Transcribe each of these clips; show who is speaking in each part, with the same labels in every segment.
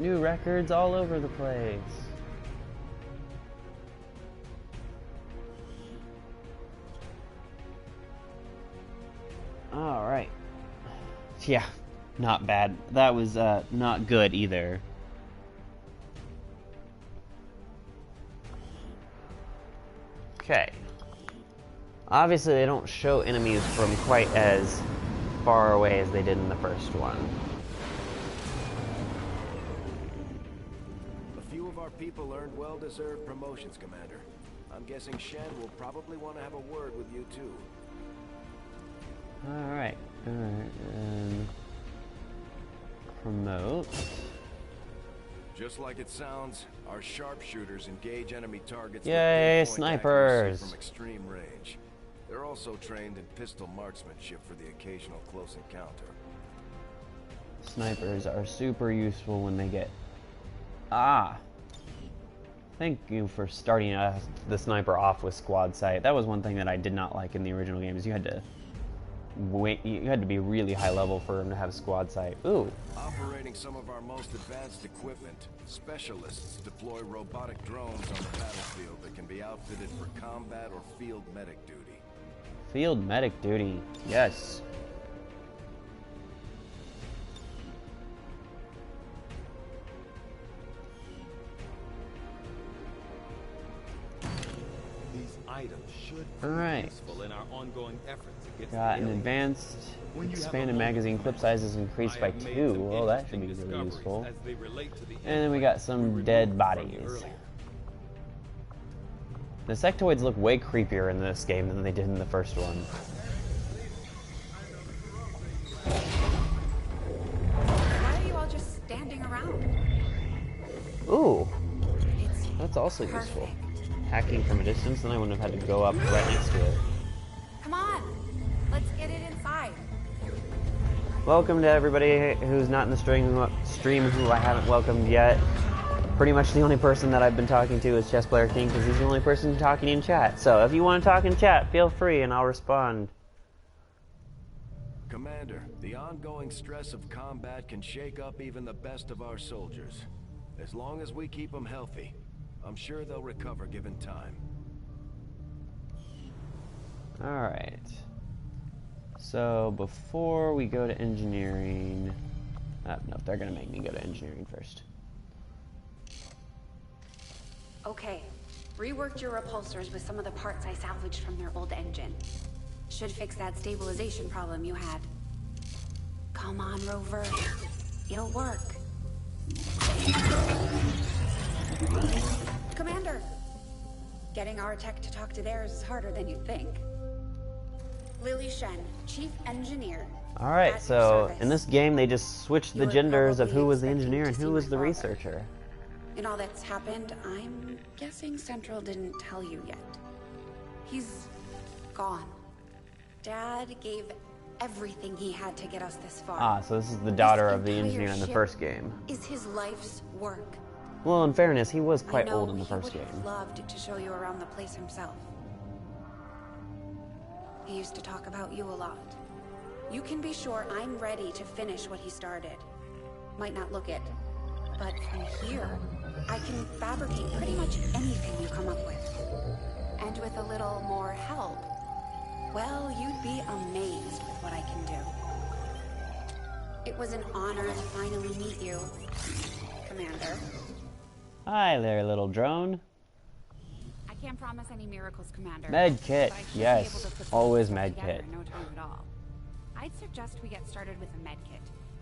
Speaker 1: New records all over the place. Alright. Yeah, not bad. That was not good either. Okay. Obviously they don't show enemies from quite as far away as they did in the first one.
Speaker 2: A few of our people earned well-deserved promotions, Commander. I'm guessing Shen will probably want to have a word with you too.
Speaker 1: Alright. Promote.
Speaker 2: Just like it sounds, our sharpshooters engage enemy targets.
Speaker 1: Yay,
Speaker 2: with
Speaker 1: snipers!
Speaker 2: from extreme range. They're also trained in pistol marksmanship for the occasional close encounter.
Speaker 1: Snipers are super useful when they get... Ah! Thank you for starting the sniper off with squad sight. That was one thing that I did not like in the original games. You had to wait. You had to be really high level for them to have squad sight. Ooh.
Speaker 2: Operating some of our most advanced equipment, specialists deploy robotic drones on the battlefield that can be outfitted for combat or field medic duty.
Speaker 1: Field medic duty, yes.
Speaker 3: These items should be useful in our ongoing efforts against
Speaker 1: got an advanced expanded magazine clip sizes increased by 2. Well, that should be really useful. And then we got some dead bodies. The sectoids look way creepier in this game than they did in the first one.
Speaker 4: Why are you all just standing around?
Speaker 1: Ooh,
Speaker 4: It's
Speaker 1: that's also
Speaker 4: perfect.
Speaker 1: useful. Hacking from a distance, then I wouldn't have had to go up right next to it.
Speaker 4: Come on, let's get it inside.
Speaker 1: Welcome to everybody who's not in the stream who I haven't welcomed yet. Pretty much the only person that I've been talking to is Chess Player King because he's the only person talking in chat. So if you want to talk in chat, feel free and I'll respond.
Speaker 2: Commander, the ongoing stress of combat can shake up even the best of our soldiers. As long as we keep them healthy, I'm sure they'll recover given time.
Speaker 1: Alright. So before we go to engineering... no, they're going to make me go to engineering first.
Speaker 4: Okay, reworked your repulsors with some of the parts I salvaged from their old engine. Should fix that stabilization problem you had. Come on, Rover. It'll work. Commander! Getting our tech to talk to theirs is harder than you'd think. Lily Shen, Chief Engineer.
Speaker 1: Alright,
Speaker 4: At
Speaker 1: so
Speaker 4: your service.
Speaker 1: in this game they just switched the
Speaker 4: You were
Speaker 1: genders of
Speaker 4: probably
Speaker 1: who was the
Speaker 4: expecting
Speaker 1: engineer
Speaker 4: to
Speaker 1: and
Speaker 4: see
Speaker 1: who
Speaker 4: my
Speaker 1: was the
Speaker 4: father.
Speaker 1: researcher.
Speaker 4: In all that's happened, I'm guessing Central didn't tell you yet. He's gone. Dad gave everything he had to get us this far.
Speaker 1: Ah, so this is the daughter
Speaker 4: This
Speaker 1: of the
Speaker 4: entire
Speaker 1: engineer in the
Speaker 4: ship
Speaker 1: first game.
Speaker 4: Is his life's work.
Speaker 1: Well, in fairness, he was quite
Speaker 4: I know
Speaker 1: old in the first
Speaker 4: he
Speaker 1: game.
Speaker 4: would have loved to show you around the place himself. He used to talk about you a lot. You can be sure I'm ready to finish what he started. Might not look it, but from here, I can fabricate pretty much anything you come up with. And with a little more help, well, you'd be amazed with what I can do. It was an honor to finally meet you, Commander.
Speaker 1: Hi there, little drone.
Speaker 4: I can't promise any miracles, Commander.
Speaker 1: Med kit,
Speaker 4: but I should be
Speaker 1: yes,
Speaker 4: able to put
Speaker 1: always
Speaker 4: something
Speaker 1: med
Speaker 4: together
Speaker 1: kit.
Speaker 4: in no time at all. I'd suggest we get started with a med kit.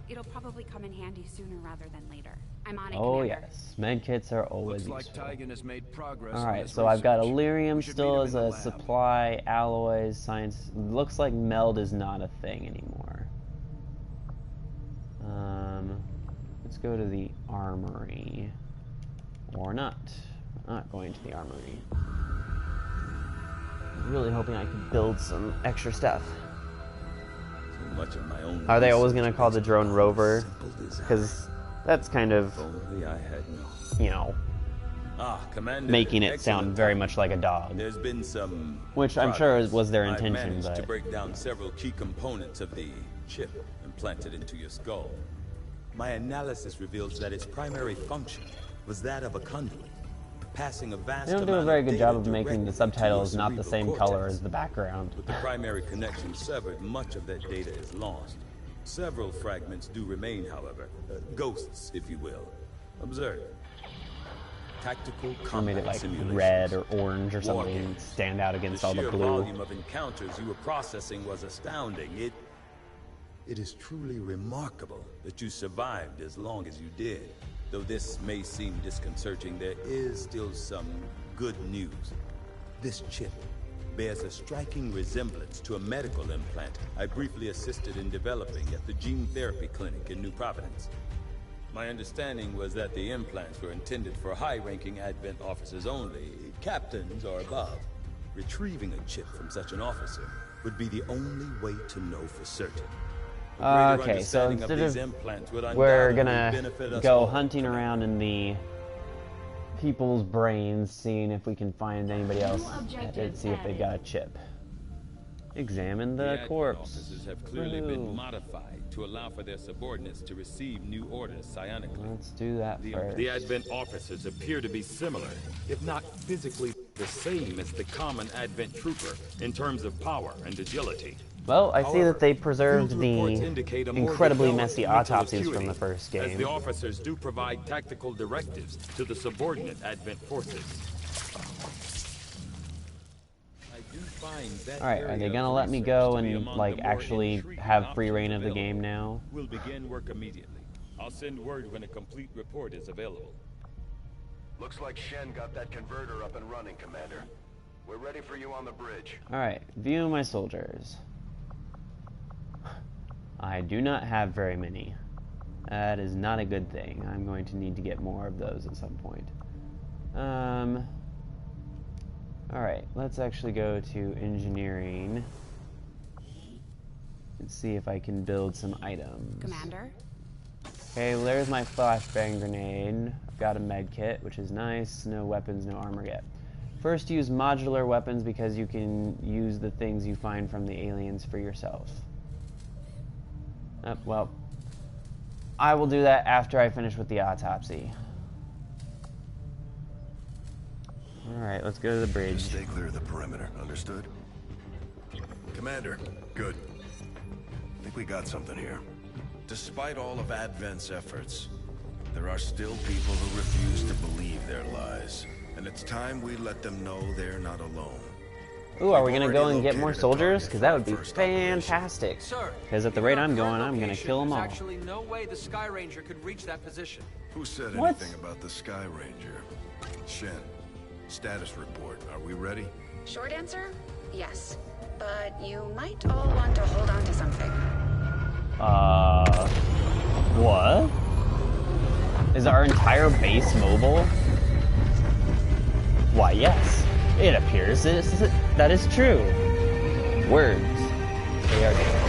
Speaker 4: It'll probably come in handy sooner rather than later. I'm on it,
Speaker 1: Oh
Speaker 4: Commander.
Speaker 1: yes, med kits are always
Speaker 2: Looks
Speaker 1: useful.
Speaker 2: like Tygan has made progress. on
Speaker 1: Alright,
Speaker 2: this
Speaker 1: so I've got
Speaker 2: research.
Speaker 1: Illyrium
Speaker 2: We should
Speaker 1: still
Speaker 2: meet him
Speaker 1: as
Speaker 2: in the
Speaker 1: a
Speaker 2: lab.
Speaker 1: supply, alloys, science. Looks like meld is not a thing anymore. Let's go to the armory. Or not. Not going to the armory. Really hoping I could build some extra stuff.
Speaker 3: So much of my own
Speaker 1: Are they always going to
Speaker 3: research
Speaker 1: call the
Speaker 3: based
Speaker 1: drone
Speaker 3: upon
Speaker 1: Rover?
Speaker 3: simple design.
Speaker 1: Because that's kind of,
Speaker 3: If only I had known.
Speaker 1: you know,
Speaker 3: Commander,
Speaker 1: making it
Speaker 3: excellent.
Speaker 1: sound very much like a dog.
Speaker 3: There's been some
Speaker 1: Which I'm sure
Speaker 3: progress.
Speaker 1: was their
Speaker 3: I've
Speaker 1: intention,
Speaker 3: managed to
Speaker 1: but...
Speaker 3: break down several key components of the chip implanted into your skull.
Speaker 5: My analysis reveals that its primary function was that of a conduit, passing a vast
Speaker 1: They don't do a
Speaker 5: amount
Speaker 1: very
Speaker 5: of
Speaker 1: good
Speaker 5: data
Speaker 1: job of making
Speaker 5: directly
Speaker 1: the
Speaker 5: to
Speaker 1: subtitles
Speaker 5: a
Speaker 1: not the
Speaker 5: cerebral
Speaker 1: same color
Speaker 5: cortex.
Speaker 1: as the background.
Speaker 5: With the primary connection severed, much of that data is lost. Several fragments do remain, however. Ghosts, if you will. Observe. Tactical
Speaker 1: Or
Speaker 5: combat
Speaker 1: made it like
Speaker 5: simulations.
Speaker 1: red or orange or
Speaker 5: War
Speaker 1: something,
Speaker 5: games.
Speaker 1: stand out against
Speaker 5: The
Speaker 1: all the
Speaker 5: sheer
Speaker 1: blue.
Speaker 5: volume of encounters you were processing was astounding. It is truly remarkable that you survived as long as you did. Though this may seem disconcerting, there is still some good news. This chip bears a striking resemblance to a medical implant I briefly assisted in developing at the gene therapy clinic in New Providence. My understanding was that the implants were intended for high-ranking Advent officers only, captains or above. Retrieving a chip from such an officer would be the only way to know for certain. A greater
Speaker 1: Okay, so
Speaker 5: understanding
Speaker 1: instead
Speaker 5: these
Speaker 1: of
Speaker 5: implants would
Speaker 1: we're
Speaker 5: undoubtedly
Speaker 1: gonna
Speaker 5: benefit us
Speaker 1: go
Speaker 5: all.
Speaker 1: hunting around in the people's brains, seeing if we can find anybody else and see if they've got a chip. Examine the
Speaker 5: Advent
Speaker 1: corpse.
Speaker 5: officers have clearly been
Speaker 1: Woohoo.
Speaker 5: modified to allow for their subordinates to receive new orders psionically.
Speaker 1: Let's do that first.
Speaker 5: The Advent officers appear to be similar, if not physically the same as the common Advent trooper in terms of power and agility.
Speaker 1: Well, I see that they preserved
Speaker 5: Field reports
Speaker 1: the
Speaker 5: indicate a more
Speaker 1: incredibly
Speaker 5: developed
Speaker 1: messy
Speaker 5: mental
Speaker 1: autopsies from
Speaker 5: acuity,
Speaker 1: the first
Speaker 5: as
Speaker 1: game.
Speaker 5: the officers do provide tactical directives to the subordinate Advent forces. I do find that
Speaker 1: Alright, are
Speaker 5: area
Speaker 1: they
Speaker 5: of
Speaker 1: gonna let me
Speaker 5: research
Speaker 1: go
Speaker 5: to be
Speaker 1: and
Speaker 5: among
Speaker 1: like
Speaker 5: the more
Speaker 1: actually
Speaker 5: intriguing
Speaker 1: have free
Speaker 5: options
Speaker 1: reign of the
Speaker 5: available.
Speaker 1: game now?
Speaker 5: We'll begin work immediately. I'll send word when a complete report is available.
Speaker 2: Looks like Shen got that converter up and running, Commander. We're ready for you on the bridge.
Speaker 1: Alright, view my soldiers. I do not have very many. That is not a good thing. I'm going to need to get more of those at some point. Alright, let's actually go to engineering and see if I can build some items.
Speaker 4: Commander?
Speaker 1: Okay, well, there's my flashbang grenade. I've got a med kit, which is nice. No weapons, no armor yet. First, use modular weapons because you can use the things you find from the aliens for yourself. Well, I will do that after I finish with the autopsy. Alright, let's go to the bridge.
Speaker 6: Stay clear of the perimeter, understood?
Speaker 2: Commander, good.
Speaker 6: I think we got something here.
Speaker 2: Despite all of Advent's efforts, there are still people who refuse to believe their lies. And it's time we let them know they're not alone.
Speaker 1: Ooh, are we
Speaker 2: We've
Speaker 1: gonna go
Speaker 2: already
Speaker 1: and get more
Speaker 2: located a
Speaker 1: soldiers?
Speaker 2: target
Speaker 1: Because
Speaker 2: for
Speaker 1: that
Speaker 2: our
Speaker 1: would be
Speaker 2: first operation.
Speaker 1: fantastic.
Speaker 7: Sir,
Speaker 1: Because at the
Speaker 7: given
Speaker 1: rate
Speaker 7: our
Speaker 1: I'm going,
Speaker 7: current
Speaker 1: I'm gonna
Speaker 7: location,
Speaker 1: kill them all.
Speaker 7: There's actually no way the Sky Ranger could reach that position.
Speaker 6: Who said
Speaker 1: What?
Speaker 6: anything about the Sky Ranger? Shen, status report. Are we ready?
Speaker 4: Short answer? Yes. But you might all want to hold on to something.
Speaker 1: What? Is our entire base mobile? Why, yes. It appears that is true. Words. They are different.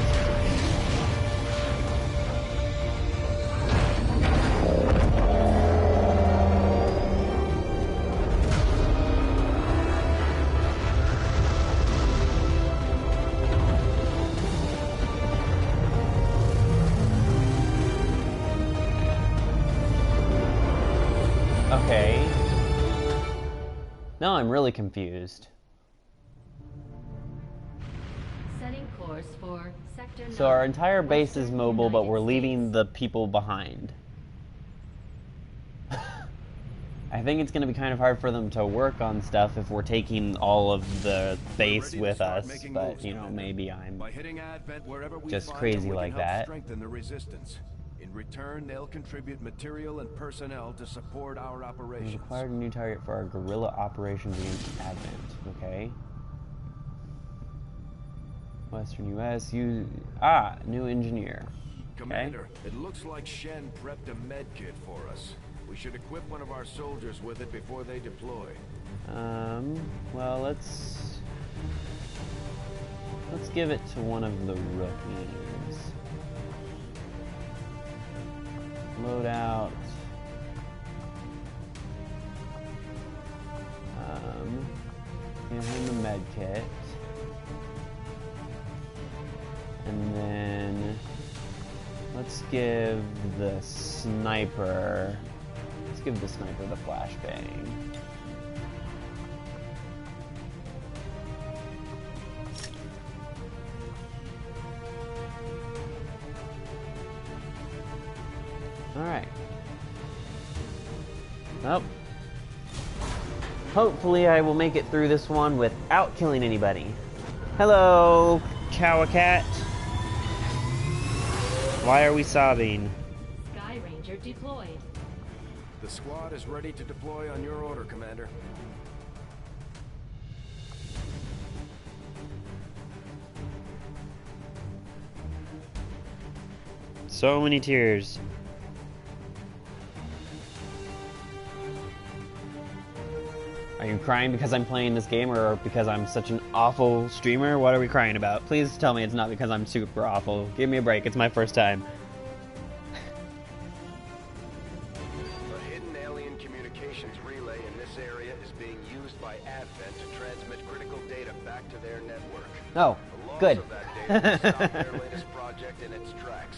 Speaker 1: Okay. Now I'm really confused.
Speaker 8: Setting course for sector
Speaker 1: So our
Speaker 8: 9,
Speaker 1: entire base is
Speaker 8: Western
Speaker 1: mobile, but
Speaker 8: United
Speaker 1: we're leaving
Speaker 8: States.
Speaker 1: the people behind. I think it's going to be kind of hard for them to work on stuff if we're taking all of the base
Speaker 2: Ready to
Speaker 1: with
Speaker 2: start
Speaker 1: us,
Speaker 2: making
Speaker 1: but,
Speaker 2: moves,
Speaker 1: you know,
Speaker 2: Commander.
Speaker 1: maybe I'm...
Speaker 2: By hitting Advent wherever we
Speaker 1: just
Speaker 2: find
Speaker 1: crazy
Speaker 2: them, we
Speaker 1: like
Speaker 2: can help
Speaker 1: that.
Speaker 2: strengthen the resistance. In return, they'll contribute material and personnel to support our
Speaker 1: We
Speaker 2: operations.
Speaker 1: acquired a new target for our guerrilla operations against Advent. Okay. Western U.S. New engineer.
Speaker 2: Commander, it looks like Shen prepped a med kit for us. We should equip one of our soldiers with it before they deploy.
Speaker 1: Well, let's give it to one of the rookies. Load out. Give him the med kit. And then Let's give the sniper... Let's give the sniper the flashbang. Alright. Well, hopefully I will make it through this one without killing anybody. Hello, Cowacat. Why are we sobbing?
Speaker 8: Sky Ranger deployed.
Speaker 2: The squad is ready to deploy on your order, Commander.
Speaker 1: So many tears. Are you crying because I'm playing this game or because I'm such an awful streamer? What are we crying about? Please tell me it's not because I'm super awful. Give me a break. It's my first time.
Speaker 2: A hidden alien communications relay in this area is being used by Advent to transmit critical data back to their network.
Speaker 1: Oh,
Speaker 2: The loss
Speaker 1: good.
Speaker 2: of that data will stop their latest project in its tracks.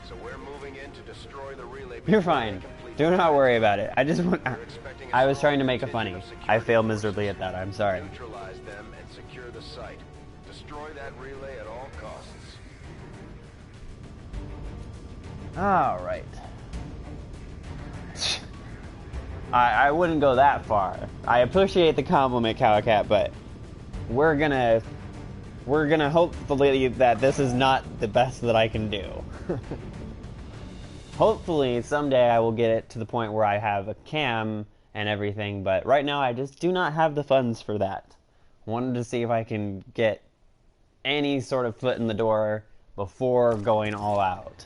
Speaker 2: So we're moving in to destroy the relay.
Speaker 1: You're fine. Do not worry about it. I just want... I was trying to make it funny. I failed miserably at that. I'm sorry.
Speaker 2: Neutralize them and secure the site. Destroy that relay at all costs.
Speaker 1: Alright. I wouldn't go that far. I appreciate the compliment, Cowacat, but we're gonna hopefully that this is not the best that I can do. Hopefully someday I will get it to the point where I have a cam and everything, but right now I just do not have the funds for that. Wanted to see if I can get any sort of foot in the door before going all out.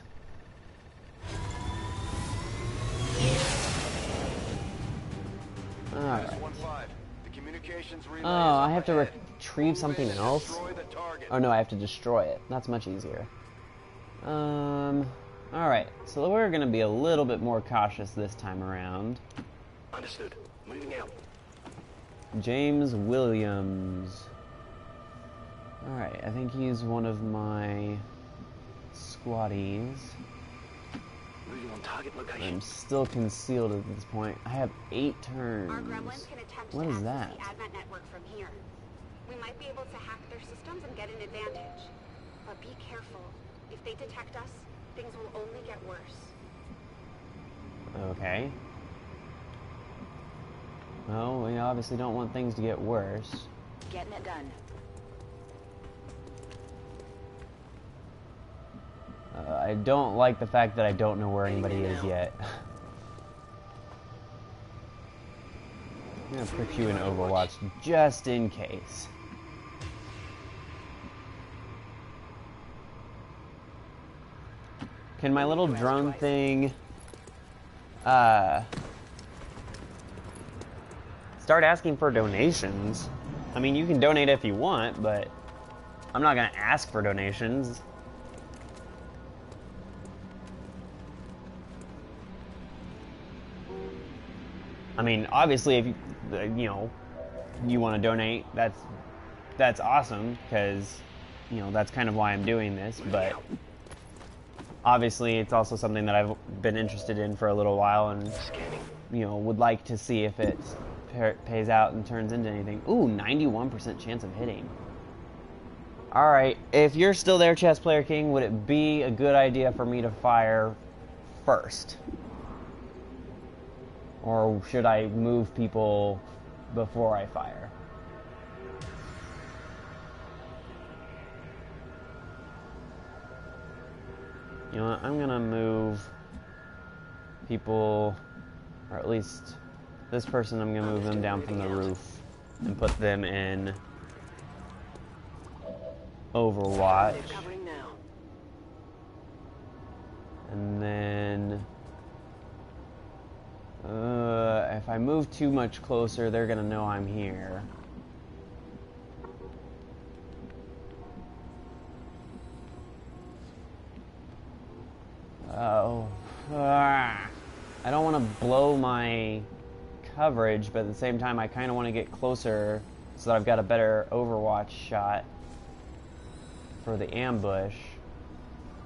Speaker 1: Alright. Oh, I have to retrieve something else? Oh no, I have to destroy it. That's much easier. Alright, so we're gonna be a little bit more cautious this time around.
Speaker 2: Understood. Moving out.
Speaker 1: James Williams. Alright, I think he's one of my squaddies.
Speaker 2: Moving on target location.
Speaker 1: I'm still concealed at this point. I have 8 turns.
Speaker 9: Our gremlins can attempt
Speaker 1: What
Speaker 9: to
Speaker 1: is
Speaker 9: access
Speaker 1: that?
Speaker 9: the Advent network from here. We might be able to hack their systems and get an advantage. But be careful. If they detect us, things will only get worse.
Speaker 1: Okay. Well, we obviously don't want things to get worse.
Speaker 9: Getting it done.
Speaker 1: I don't like the fact that I don't know where anybody is yet. I'm gonna put you in Overwatch just in case. Can my little drone thing start asking for donations? I mean, you can donate if you want, but I'm not gonna ask for donations. I mean, obviously, if you want to donate, that's awesome, because that's kind of why I'm doing this. But obviously, it's also something that I've been interested in for a little while, and would like to see if it pays out and turns into anything. Ooh, 91% chance of hitting. All right, if you're still there, Chess Player King, would it be a good idea for me to fire first? Or should I move people before I fire? You know what? I'm gonna move people, or at least this person, I'm gonna move them down from the roof and put them in Overwatch. And then if I move too much closer, they're gonna know I'm here. Oh. I don't want to blow my coverage, but at the same time, I kind of want to get closer so that I've got a better Overwatch shot for the ambush.